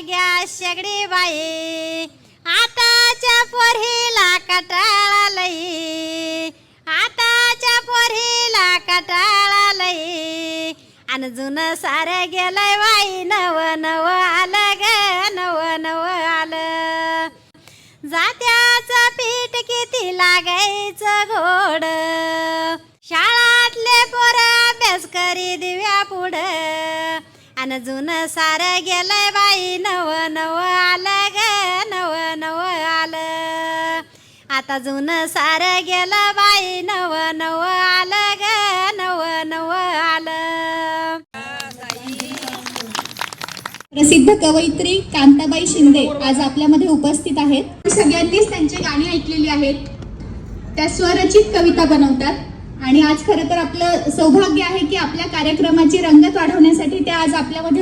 घ्या शेगडी बाई, आताच्या पोरीला कटाळा लई, आताच्या पोरीला कटाळा लई. अन जुनं सारं गेलंय बाई, नव नव आलं ग, नव नव आलं. जात्याचं पीठ किती लागायचं गोड, शाळातले पोरं अभ्यास करी दिव्या पुढं. अन जुनं सारं गेलंय बाई, नव नव आलं ग, नव नव आलं. आता जुनं सारं गेलं बाई, नव नव आलं ग, नव नव आलं. प्रसिद्ध कवयित्री कांताबाई शिंदे आज आपल्यामध्ये उपस्थित आहेत. सगळ्यांनीच त्यांची गाणी ऐकलेली आहेत. त्या स्वरचित कविता बनवतात आणि आज खरं तर आपलं सौभाग्य आहे की आपल्या कार्यक्रमाची रंगत वाढवण्यासाठी त्या आज आपल्यामध्ये